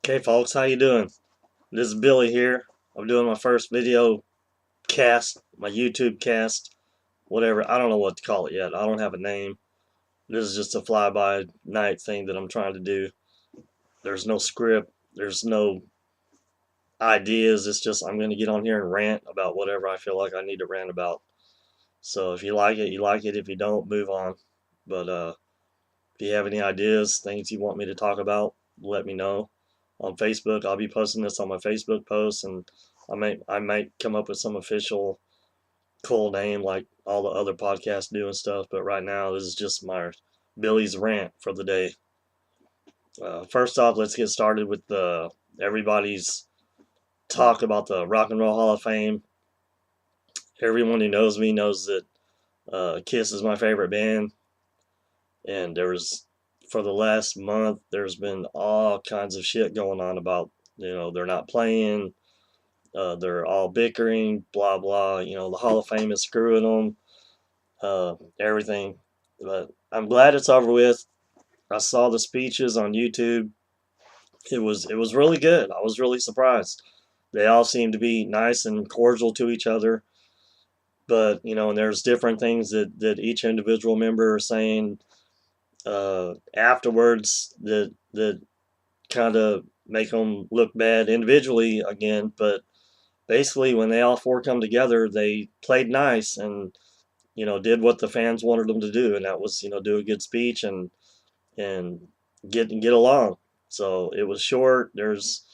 Okay, folks, how you doing? This is Billy here. I'm doing my first video cast, my YouTube cast, whatever. I don't know what to call it yet. I don't have a name. This is just a fly-by-night thing that I'm trying to do. There's no script. There's no ideas. It's just I'm going to get on here and rant about whatever I feel like I need to rant about. So if you like it, you like it. If you don't, move on. But if you have any ideas, things you want me to talk about, let me know. On Facebook, I'll be posting this on my Facebook post, and I might come up with some official cool name like all the other podcasts do and stuff. But right now, this is just my Billy's rant for the day. First off, let's get started with the everybody's talk about the Rock and Roll Hall of Fame. Everyone who knows me knows that Kiss is my favorite band, and there's for the last month there's been all kinds of shit going on about they're not playing, they're all bickering, blah blah. The Hall of Fame is screwing them, everything. But I'm glad it's over with. I saw the speeches on YouTube. It was really good. I was really surprised. They all seem to be nice and cordial to each other. But and there's different things that each individual member are saying afterwards that kind of make them look bad individually again. But basically, when they all four come together, they played nice and did what the fans wanted them to do, and that was do a good speech and get along. So it was short. There's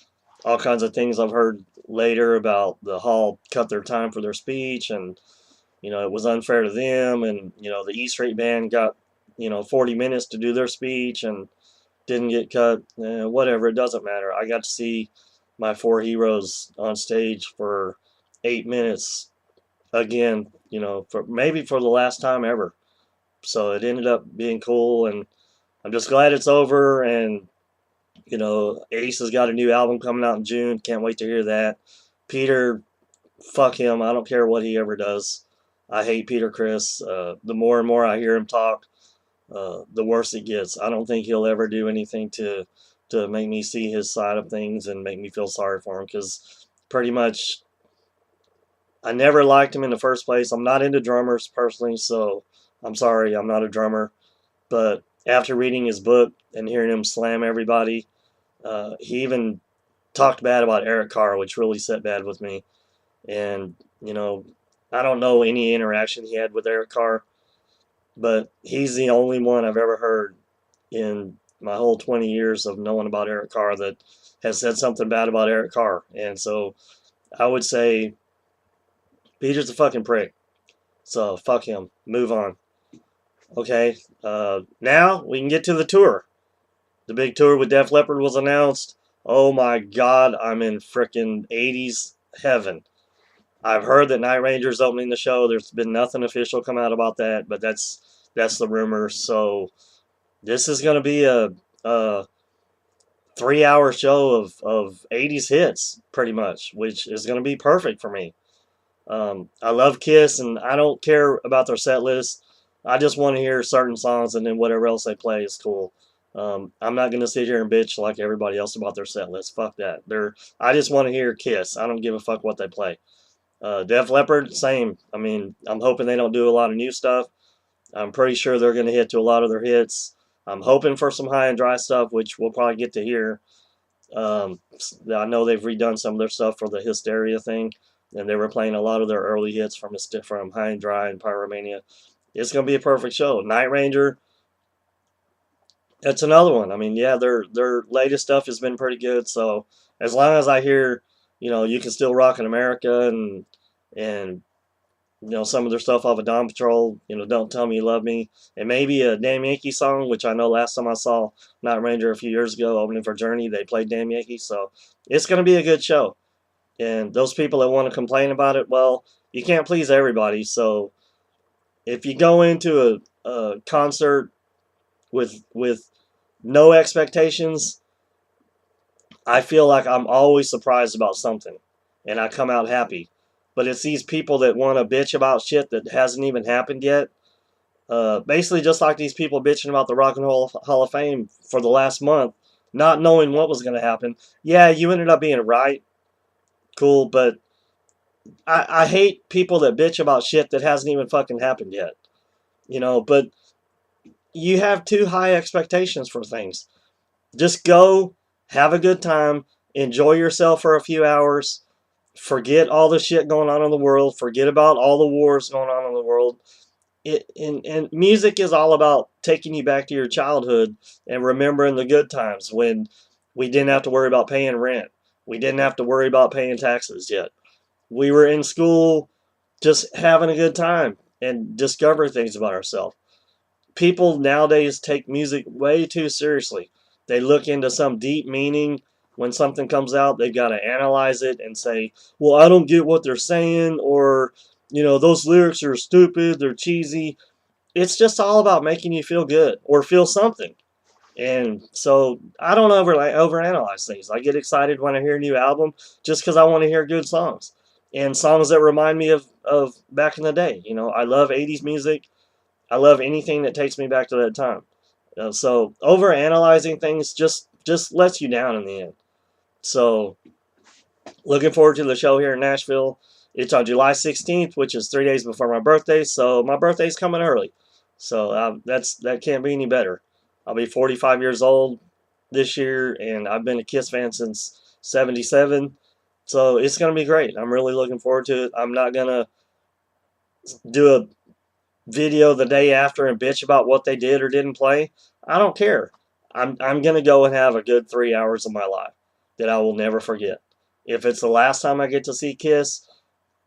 all kinds of things I've heard later about the hall cut their time for their speech, and it was unfair to them, and the E Street Band got 40 minutes to do their speech and didn't get cut. Whatever, it doesn't matter. I got to see my four heroes on stage for 8 minutes again, for maybe for the last time ever. So it ended up being cool, and I'm just glad it's over. And Ace has got a new album coming out in June. Can't wait to hear that. Peter, fuck him. I don't care what he ever does. I hate Peter Criss. The more and more I hear him talk, the worse it gets. I don't think he'll ever do anything to make me see his side of things and make me feel sorry for him, because pretty much I never liked him in the first place. I'm not into drummers personally, so I'm sorry, I'm not a drummer. But after reading his book and hearing him slam everybody, he even talked bad about Eric Carr, which really set bad with me. And I don't know any interaction he had with Eric Carr, but he's the only one I've ever heard in my whole 20 years of knowing about Eric Carr that has said something bad about Eric Carr. And so I would say Peter's a fucking prick. So fuck him. Move on. Okay. Now we can get to the tour. The big tour with Def Leppard was announced. Oh my God, I'm in frickin' 80s heaven. I've heard that Night Ranger's opening the show. There's been nothing official come out about that, but that's the rumor. So this is going to be a 3 hour show of 80s hits, pretty much, which is going to be perfect for me. I love Kiss, and I don't care about their set list. I just want to hear certain songs, and then whatever else they play is cool. I'm not going to sit here and bitch like everybody else about their set list. Fuck that. I just want to hear Kiss. I don't give a fuck what they play. Def Leppard, same. I mean, I'm hoping they don't do a lot of new stuff. I'm pretty sure they're going to hit to a lot of their hits. I'm hoping for some high and dry stuff, which we'll probably get to hear. Um, I know they've redone some of their stuff for the Hysteria thing, and they were playing a lot of their early hits from High and Dry and Pyromania. It's going to be a perfect show. Night Ranger, that's another one. I mean, yeah, their latest stuff has been pretty good. So as long as I hear, you can still rock in America and some of their stuff off of Dawn Patrol, Don't Tell Me You Love Me, and maybe a Damn Yankee song, which I know last time I saw Night Ranger a few years ago, opening for Journey, they played Damn Yankee, so it's going to be a good show. And those people that want to complain about it, well, you can't please everybody, so if you go into a concert with no expectations, I feel like I'm always surprised about something, and I come out happy. But it's these people that want to bitch about shit that hasn't even happened yet. Basically, just like these people bitching about the Rock and Roll Hall of Fame for the last month. not knowing what was going to happen. Yeah, you ended up being right, cool, but I hate people that bitch about shit that hasn't even fucking happened yet. But you have too high expectations for things. Just go, have a good time, enjoy yourself for a few hours, forget all the shit going on in the world, forget about all the wars going on in the world. And music is all about taking you back to your childhood and remembering the good times when we didn't have to worry about paying rent. We didn't have to worry about paying taxes yet. We were in school just having a good time and discovering things about ourselves. People nowadays take music way too seriously. They look into some deep meaning when something comes out. They've got to analyze it and say, well, I don't get what they're saying, or, those lyrics are stupid, they're cheesy. It's just all about making you feel good or feel something. And so I don't overanalyze things. I get excited when I hear a new album just because I want to hear good songs and songs that remind me of back in the day. I love 80s music. I love anything that takes me back to that time. So overanalyzing things just lets you down in the end. So looking forward to the show here in Nashville. It's on July 16th, which is 3 days before my birthday. So my birthday's coming early. So that can't be any better. I'll be 45 years old this year, and I've been a Kiss fan since '77. So it's gonna be great. I'm really looking forward to it. I'm not gonna do a video the day after and bitch about what they did or didn't play. I don't care. I'm gonna go and have a good 3 hours of my life that I will never forget. If it's the last time I get to see Kiss,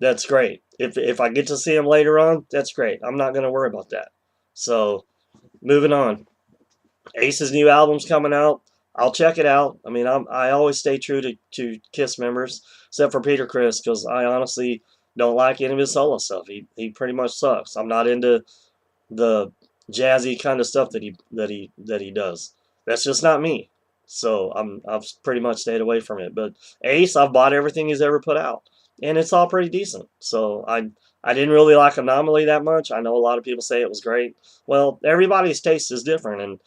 that's great. If I get to see them later on, that's great. I'm not gonna worry about that. So moving on. Ace's new album's coming out. I'll check it out. I mean, I always stay true to Kiss members, except for Peter Criss, because I honestly don't like any of his solo stuff. He pretty much sucks. I'm not into the jazzy kind of stuff that he does. That's just not me. So I've pretty much stayed away from it. But Ace, I've bought everything he's ever put out, and it's all pretty decent. So I didn't really like Anomaly that much. I know a lot of people say it was great. Well, everybody's taste is different,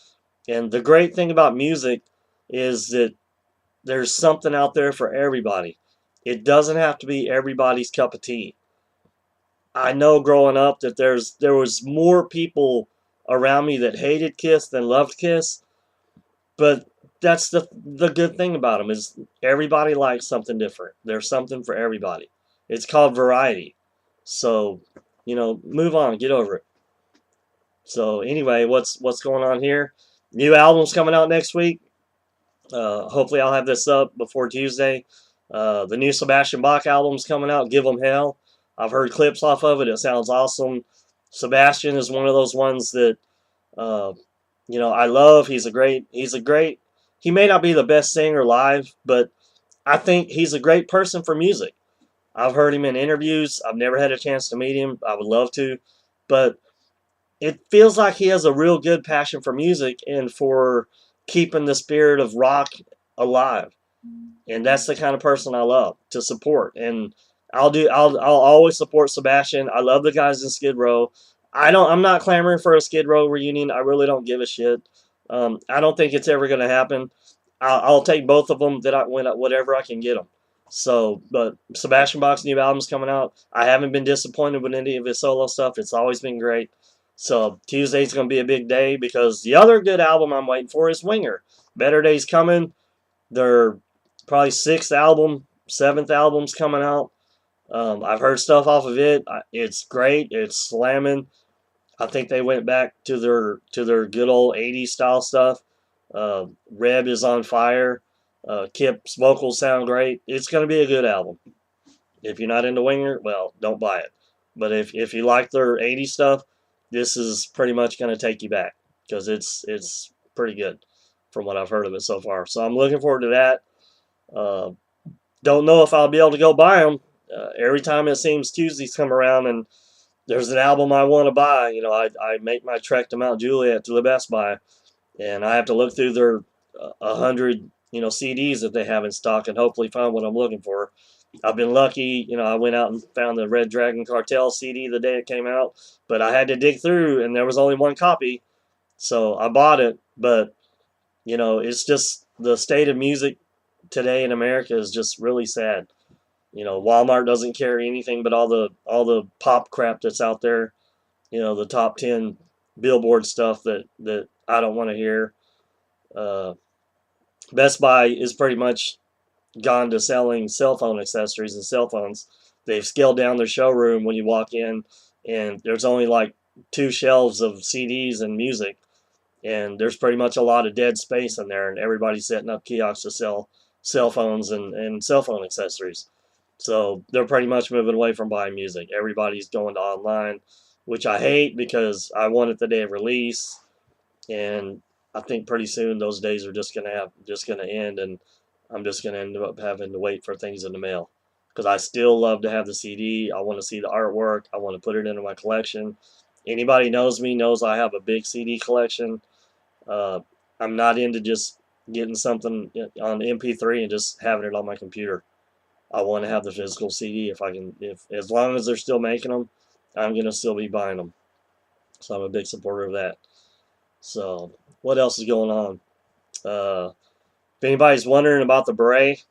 and the great thing about music is that there's something out there for everybody. It doesn't have to be everybody's cup of tea. I know growing up that there was more people around me that hated Kiss than loved Kiss, but that's the good thing about them is everybody likes something different. There's something for everybody. It's called variety. So, move on, get over it. So anyway, what's going on here? New album's coming out next week. Hopefully, I'll have this up before Tuesday. The new Sebastian Bach album's coming out. Give 'em hell. I've heard clips off of it. It sounds awesome. Sebastian is one of those ones that uh, I love. He's a great. He may not be the best singer live, but I think he's a great person for music. I've heard him in interviews. I've never had a chance to meet him. I would love to, but it feels like he has a real good passion for music and for keeping the spirit of rock alive. And that's the kind of person I love to support. And I'll always support Sebastian. I love the guys in Skid Row. I'm not clamoring for a Skid Row reunion. I really don't give a shit. I don't think it's ever going to happen. I'll take both of them whatever I can get them. So, but Sebastian Bach's new album's coming out. I haven't been disappointed with any of his solo stuff. It's always been great. So Tuesday's going to be a big day because the other good album I'm waiting for is Winger. Better Days Coming. Their probably seventh album's coming out. I've heard stuff off of it. It's great. It's slamming. I think they went back to their good old '80s style stuff. Reb is on fire. Kip's vocals sound great. It's going to be a good album. If you're not into Winger, well, don't buy it. But if you like their '80s stuff, this is pretty much going to take you back because it's pretty good from what I've heard of it so far. So I'm looking forward to that. Uh, don't know if I'll be able to go buy them. Every time it seems Tuesdays come around and there's an album I want to buy, I make my trek to Mount Juliet to the Best Buy, and I have to look through their 100 CDs that they have in stock and hopefully find what I'm looking for. I've been lucky, I went out and found the Red Dragon Cartel CD the day it came out, but I had to dig through and there was only one copy, so I bought it. But it's just the state of music today in America is just really sad. Walmart doesn't carry anything but all the pop crap that's out there. The top 10 Billboard stuff that I don't want to hear. Uh, Best Buy is pretty much gone to selling cell phone accessories and cell phones. They've scaled down their showroom when you walk in, and there's only like two shelves of CDs and music, and there's pretty much a lot of dead space in there, and everybody's setting up kiosks to sell cell phones and cell phone accessories. So they're pretty much moving away from buying music. Everybody's going to online, which I hate because I want it the day of release, and I think pretty soon those days are just gonna end, and I'm just gonna end up having to wait for things in the mail because I still love to have the CD. I want to see the artwork. I want to put it into my collection. Anybody knows me knows I have a big CD collection. Uh, I'm not into just getting something on MP3 and just having it on my computer. I want to have the physical CD if I can. If as long as they're still making them, I'm gonna still be buying them. So I'm a big supporter of that. So what else is going on? If anybody's wondering about the beret,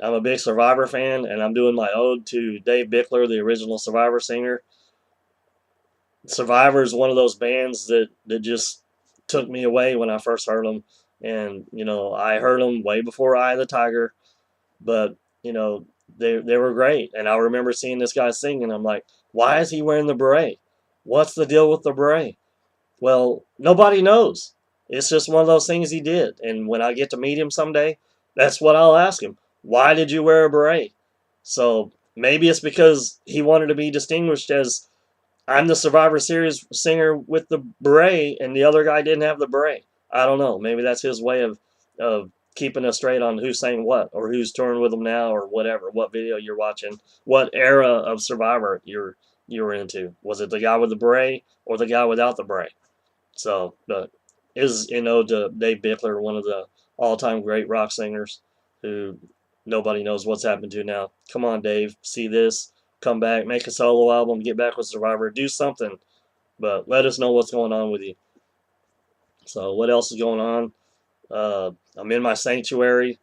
I'm a big Survivor fan, and I'm doing my ode to Dave Bickler, the original Survivor singer. Survivor is one of those bands that just took me away when I first heard them, and I heard them way before Eye of the Tiger, but they were great, and I remember seeing this guy sing, and I'm like, why is he wearing the beret? What's the deal with the beret? Well, nobody knows. It's just one of those things he did. And when I get to meet him someday, that's what I'll ask him. Why did you wear a beret? So maybe it's because he wanted to be distinguished as I'm the Survivor Series singer with the beret, and the other guy didn't have the beret. I don't know. Maybe that's his way of keeping us straight on who's saying what, or who's touring with him now, or whatever. What video you're watching, what era of Survivor you're into. Was it the guy with the beret or the guy without the beret? So, but is to Dave Bickler, one of the all-time great rock singers, who nobody knows what's happened to now. Come on, Dave, see this, come back, make a solo album, get back with Survivor, do something, but let us know what's going on with you. So, what else is going on? I'm in my sanctuary.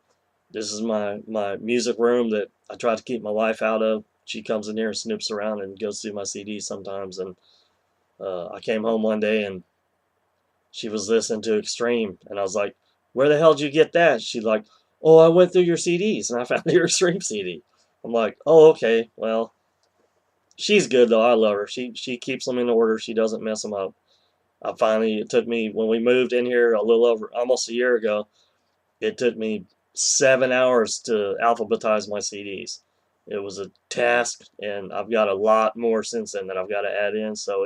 This is my music room that I try to keep my wife out of. She comes in here and snoops around and goes through my CDs sometimes. And I came home one day and she was listening to Extreme, and I was like, "Where the hell did you get that?" She's like, "Oh, I went through your CDs and I found your Extreme CD." I'm like, "Oh, okay. Well, she's good though. I love her. She keeps them in order. She doesn't mess them up." It took me when we moved in here a little over almost a year ago. It took me 7 hours to alphabetize my CDs. It was a task, and I've got a lot more since then that I've got to add in. So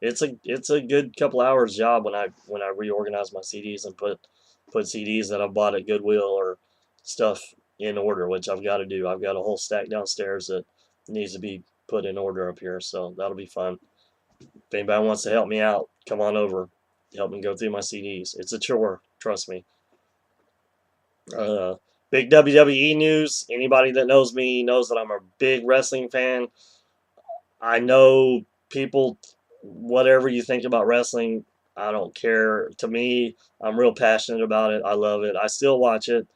it's a good couple hours job when I reorganize my CDs and put CDs that I bought at Goodwill or stuff in order, which I've got to do. I've got a whole stack downstairs that needs to be put in order up here, so that'll be fun. If anybody wants to help me out, come on over, help me go through my CDs. It's a chore, trust me. Uh, Big WWE news. Anybody that knows me knows that I'm a big wrestling fan. I know people, whatever you think about wrestling, I don't care. To me, I'm real passionate about it. I love it. I still watch it.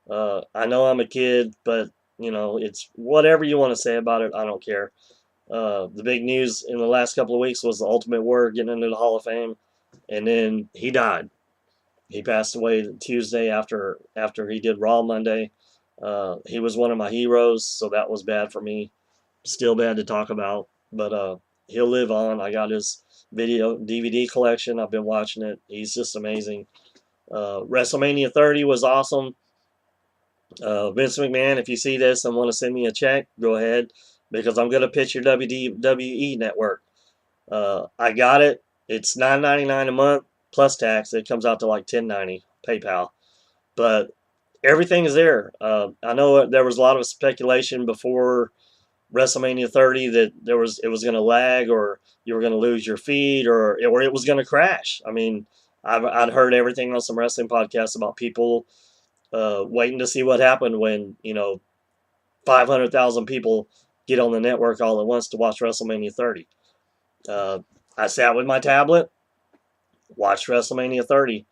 I know I'm a kid, but it's whatever you want to say about it. I don't care. The big news in the last couple of weeks was the Ultimate Warrior getting into the Hall of Fame, and then he died. He passed away Tuesday after he did Raw Monday. He was one of my heroes, so that was bad for me. Still bad to talk about, but he'll live on. I got his video DVD collection. I've been watching it. He's just amazing. WrestleMania 30 was awesome. Vince McMahon, if you see this and want to send me a check, go ahead, because I'm going to pitch your WWE network. I got it. It's $9.99 a month plus tax. It comes out to like $10.90 PayPal. But everything is there. I know there was a lot of speculation before WrestleMania 30 that it was going to lag, or you were going to lose your feed, or it was going to crash. I mean, I'd heard everything on some wrestling podcasts about people waiting to see what happened when 500,000 people get on the network all at once to watch WrestleMania 30. I sat with my tablet, watched WrestleMania 30.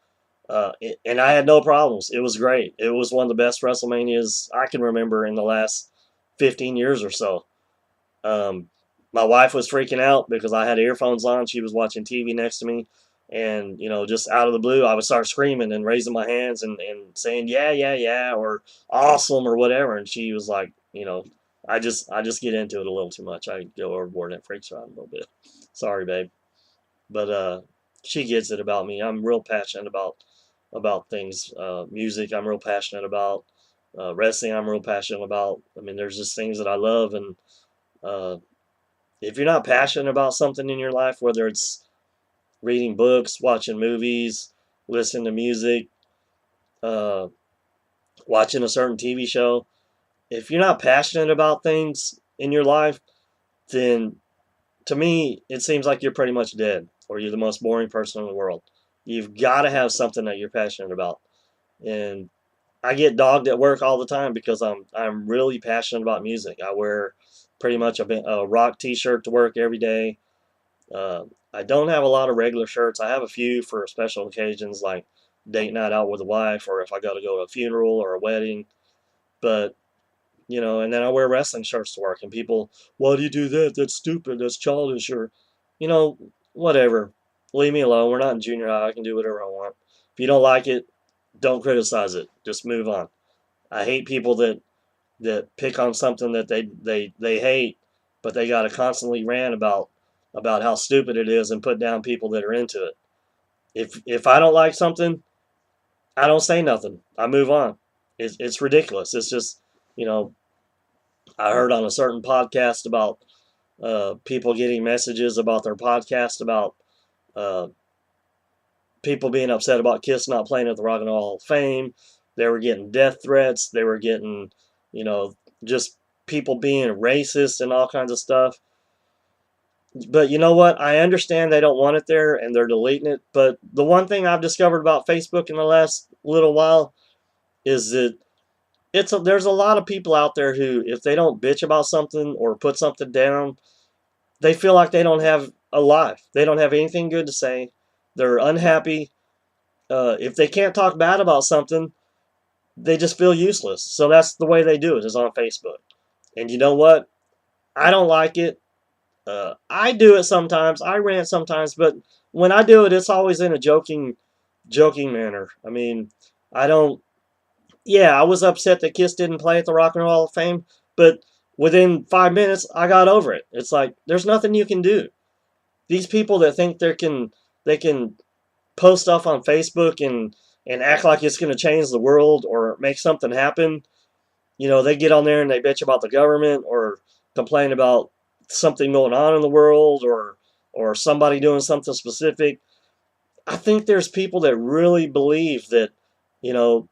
And I had no problems. It was great. It was one of the best WrestleManias I can remember in the last 15 years or so. Um, my wife was freaking out because I had earphones on. She was watching TV next to me. And, just out of the blue, I would start screaming and raising my hands and saying, yeah, yeah, yeah, or awesome or whatever. And she was like, I just get into it a little too much. I go overboard and it freaks her out a little bit. Sorry, babe. But she gets it about me. I'm real passionate about things. Music, I'm real passionate about. Wrestling, I'm real passionate about. I mean, there's just things that I love, and uh, if you're not passionate about something in your life, whether it's reading books, watching movies, listening to music, uh, watching a certain TV show, if you're not passionate about things in your life, then to me, it seems like you're pretty much dead, or you're the most boring person in the world. You've got to have something that you're passionate about. And I get dogged at work all the time because I'm really passionate about music. I wear pretty much a rock T-shirt to work every day. Uh, I don't have a lot of regular shirts. I have a few for special occasions like date night out with a wife, or if I got to go to a funeral or a wedding. But and then I wear wrestling shirts to work, and people, why do you do that? That's stupid. That's childish. Or, you know, whatever. Leave me alone. We're not in junior high. I can do whatever I want. If you don't like it, don't criticize it. Just move on. I hate people that pick on something that they hate, but they got to constantly rant about how stupid it is and put down people that are into it. If I don't like something, I don't say nothing. I move on. It's ridiculous. It's just you know I heard on a certain podcast about people getting messages about their podcast about uh, people being upset about Kiss not playing at the Rock and Roll Hall of Fame. They were getting death threats. They were getting, just people being racist and all kinds of stuff. But you know what? I understand they don't want it there and they're deleting it. But the one thing I've discovered about Facebook in the last little while is that there's a lot of people out there who, if they don't bitch about something or put something down, they feel like they don't have a life. They don't have anything good to say. They're unhappy. If they can't talk bad about something, they just feel useless. So that's the way they do it, is on Facebook. And you know what? I don't like it. I do it sometimes. I rant sometimes, but when I do it, it's always in a joking manner. I mean, I don't. Yeah, I was upset that Kiss didn't play at the Rock and Roll Hall of Fame, but within 5 minutes, I got over it. It's like there's nothing you can do. These people that think they can post stuff on Facebook and act like it's going to change the world or make something happen. They get on there and they bitch about the government or complain about something going on in the world or somebody doing something specific. I think there's people that really believe that, you know,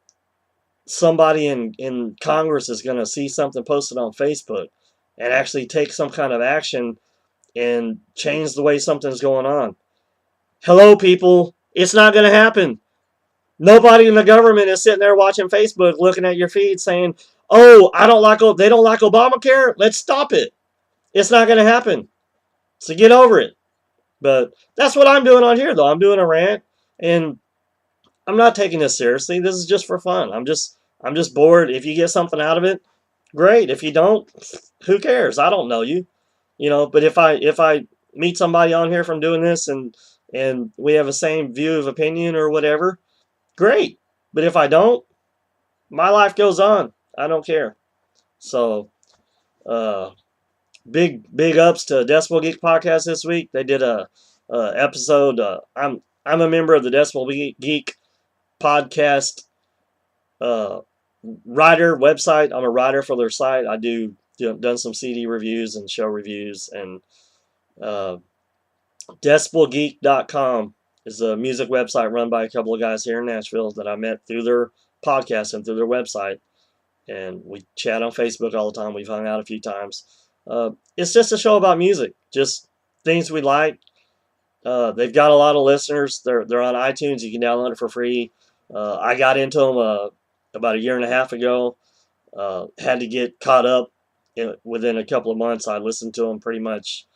somebody in Congress is going to see something posted on Facebook and actually take some kind of action and change the way something's going on. Hello, people. It's not going to happen. Nobody in the government is sitting there watching Facebook, looking at your feed, saying, "Oh, they don't like Obamacare. Let's stop it." It's not going to happen. So get over it. But that's what I'm doing on here, though. I'm doing a rant, and I'm not taking this seriously. This is just for fun. I'm just bored. If you get something out of it, great. If you don't, who cares? I don't know you, But if I meet somebody on here from doing this and we have the same view of opinion or whatever, great. But if I don't, my life goes on. I don't care. So, uh, big ups to Decibel Geek podcast this week. They did a episode. I'm a member of the Decibel Geek podcast uh, writer website. I'm a writer for their site. I done some CD reviews and show reviews, and uh, decibelgeek.com is a music website run by a couple of guys here in Nashville that I met through their podcast and through their website. And we chat on Facebook all the time. We've hung out a few times. It's just a show about music, just things we like. They've got a lot of listeners. They're on iTunes. You can download it for free. I got into them about a year and a half ago. Had to get caught up within a couple of months. I listened to them pretty much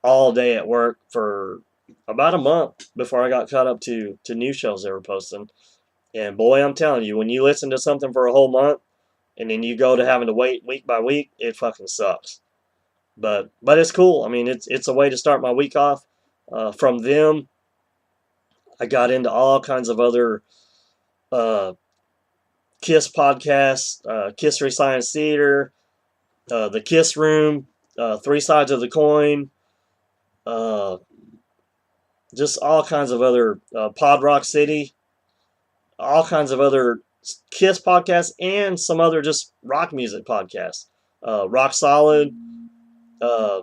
all day at work for about a month before I got caught up to new shows they were posting. And boy, I'm telling you, when you listen to something for a whole month and then you go to having to wait week by week, it fucking sucks. But it's cool. I mean, it's a way to start my week off. From them, I got into all kinds of other uh, Kiss podcasts, Kiss Science Theater, the Kiss Room, Three Sides of the Coin, uh, just all kinds of other Pod Rock City, all kinds of other Kiss podcasts, and some other just rock music podcasts. Rock Solid, uh,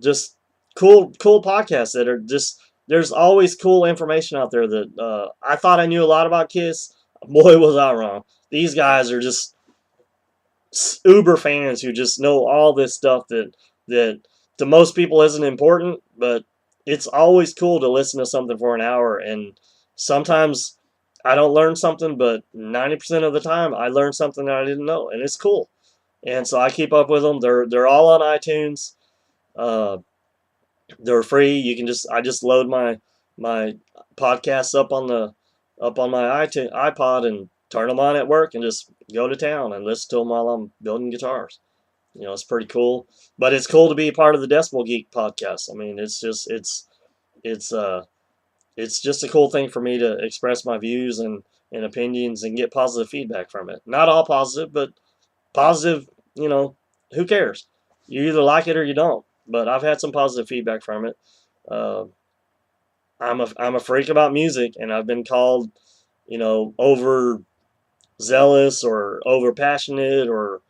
just cool podcasts that are just. There's always cool information out there that I thought I knew a lot about Kiss. Boy, was I wrong. These guys are just uber fans who just know all this stuff that to most people isn't important, but it's always cool to listen to something for an hour. And sometimes I don't learn something, but 90% of the time I learn something that I didn't know, and it's cool. And so I keep up with them. They're all on iTunes. Uh, they're free. You can just I just load my podcasts up on my iTunes iPod and turn them on at work and just go to town and listen to them while I'm building guitars. It's pretty cool. But it's cool to be part of the Decibel Geek podcast. I mean, it's it's just a cool thing for me to express my views and opinions and get positive feedback from it. Not all positive, but positive. Who cares? You either like it or you don't. But I've had some positive feedback from it. Uh, I'm a freak about music, and I've been called, over zealous or over passionate or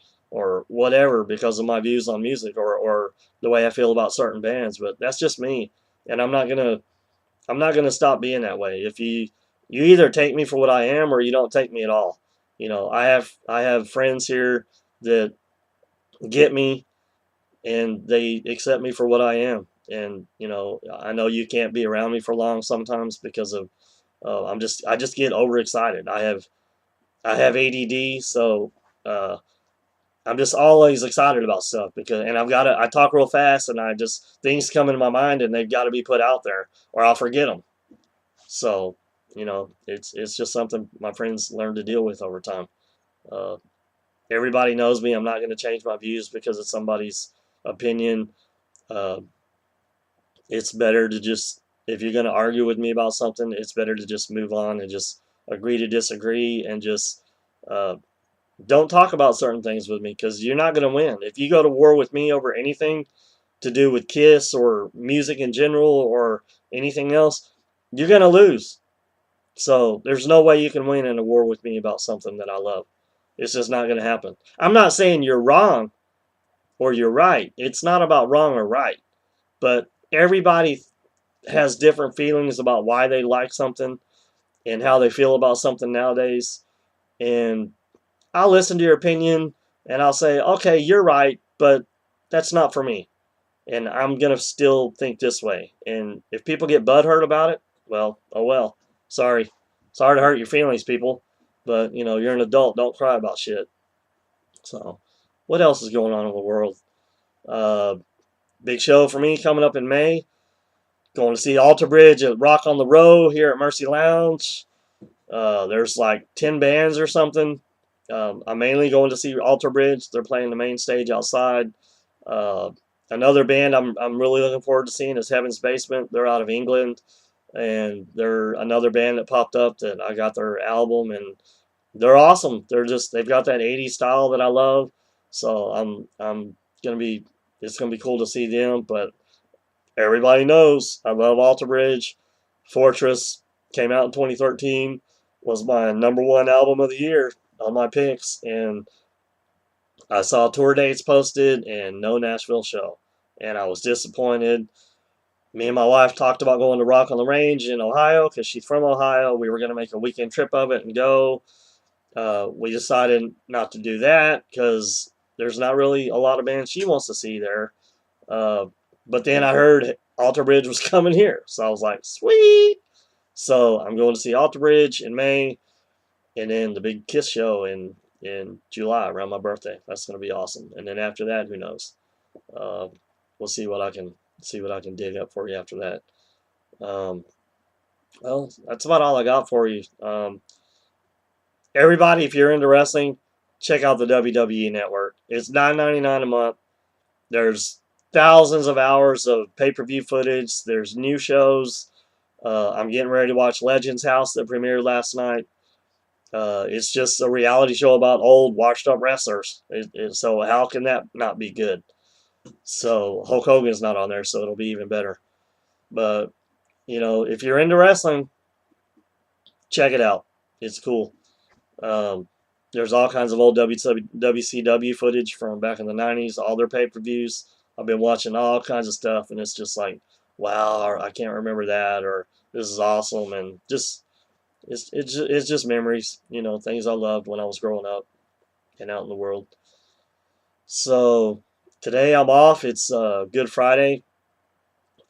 whatever because of my views on music or the way I feel about certain bands. But that's just me, and I'm not gonna stop being that way. If you either take me for what I am or you don't take me at all. I have friends here that get me and they accept me for what I am. And I know you can't be around me for long sometimes because of I just get overexcited. I have ADD, so uh, I'm just always excited about stuff and I talk real fast and I just things come into my mind and they've got to be put out there or I'll forget them. So it's just something my friends learn to deal with over time. Uh, Everybody knows me. I'm not going to change my views because of somebody's opinion. Uh, it's better to just if you're going to argue with me about something, it's better to just move on and just agree to disagree and just uh, don't talk about certain things with me because you're not going to win. If you go to war with me over anything to do with Kiss or music in general or anything else, you're going to lose. So there's no way you can win in a war with me about something that I love. It's just not going to happen. I'm not saying you're wrong or you're right. It's not about wrong or right. But everybody has different feelings about why they like something and how they feel about something nowadays. And I'll listen to your opinion and I'll say, okay, you're right, but that's not for me. And I'm going to still think this way. And if people get butthurt about it, well, oh well. Sorry. Sorry to hurt your feelings, people. But, you're an adult. Don't cry about shit. So, what else is going on in the world? Uh, Big show for me coming up in May. Going to see Alter Bridge at Rock on the Row here at Mercy Lounge. There's like 10 bands or something. I'm mainly going to see Alter Bridge. They're playing the main stage outside. Uh, Another band I'm really looking forward to seeing is Heaven's Basement. They're out of England, and they're another band that popped up that I got their album, and they're awesome. They've got that '80s style that I love. So I'm gonna be it's gonna be cool to see them. But everybody knows I love Alter Bridge. Fortress came out in 2013. Was my number one album of the year on my picks, and I saw tour dates posted and no Nashville show, and I was disappointed. Me and my wife talked about going to Rock on the Range in Ohio because she's from Ohio. We were going to make a weekend trip of it and go. We decided not to do that because there's not really a lot of bands she wants to see there. Uh, but then I heard Alter Bridge was coming here, so I was like, sweet. So I'm going to see Alter Bridge in May, and then the big Kiss show in July around my birthday. That's going to be awesome. And then after that, who knows? Uh, we'll see what I can dig up for you after that. Um, well, that's about all I got for you. Everybody, if you're into wrestling, check out the WWE Network. It's $9.99 a month. There's thousands of hours of pay-per-view footage. There's new shows. I'm getting ready to watch Legends House that premiered last night. It's just a reality show about old, washed-up wrestlers. So how can that not be good? So Hulk Hogan's not on there, so it'll be even better. But if you're into wrestling, check it out. It's cool. Um, there's all kinds of old WCW footage from back in the 90s, all their pay-per-views. I've been watching all kinds of stuff, and it's just like, wow, I can't remember that, or this is awesome, and just it's just memories, things I loved when I was growing up and out in the world. So today I'm off. It's Good Friday.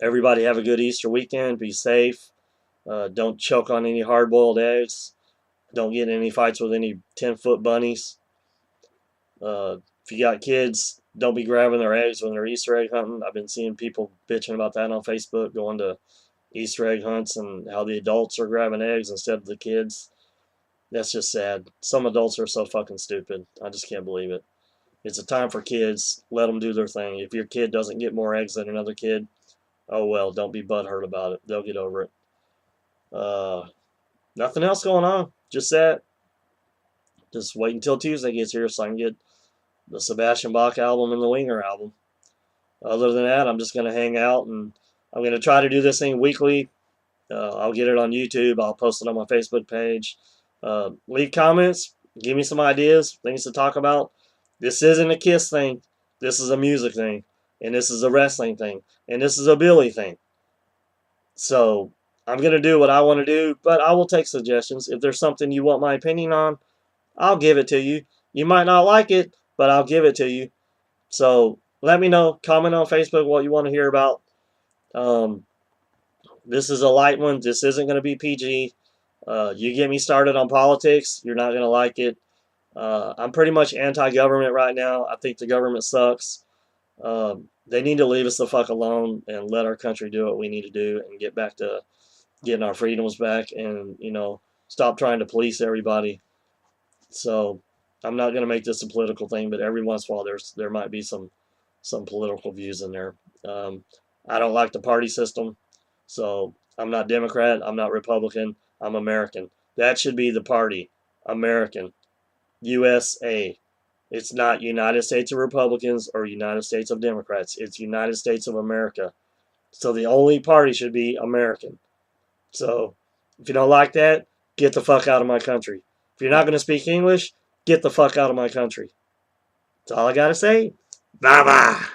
Everybody have a good Easter weekend. Be safe. Don't choke on any hard-boiled eggs. Don't get in any fights with any 10-foot bunnies. If you got kids, don't be grabbing their eggs when they're Easter egg hunting. I've been seeing people bitching about that on Facebook, going to Easter egg hunts and how the adults are grabbing eggs instead of the kids. That's just sad. Some adults are so fucking stupid. I just can't believe it. It's a time for kids. Let them do their thing. If your kid doesn't get more eggs than another kid, oh well, don't be butthurt about it. They'll get over it. Uh, Nothing else going on. Just that. Just wait until Tuesday gets here so I can get the Sebastian Bach album and the Winger album. Other than that, I'm just going to hang out, and I'm going to try to do this thing weekly. I'll get it on YouTube. I'll post it on my Facebook page. Leave comments. Give me some ideas, things to talk about. This isn't a Kiss thing. This is a music thing. And this is a wrestling thing. And this is a Billy thing. So I'm going to do what I want to do, but I will take suggestions. If there's something you want my opinion on, I'll give it to you. You might not like it, but I'll give it to you. So let me know. Comment on Facebook what you want to hear about. Um, this is a light one. This isn't going to be PG. You get me started on politics, you're not going to like it. I'm pretty much anti-government right now. I think the government sucks. They need to leave us the fuck alone and let our country do what we need to do and get back to getting our freedoms back and, stop trying to police everybody. So I'm not going to make this a political thing, but every once in a while there might be some political views in there. I don't like the party system, so I'm not Democrat, I'm not Republican, I'm American. That should be the party. American. USA. It's not United States of Republicans or United States of Democrats. It's United States of America. So the only party should be American. So if you don't like that, get the fuck out of my country. If you're not going to speak English, get the fuck out of my country. That's all I got to say. Bye bye.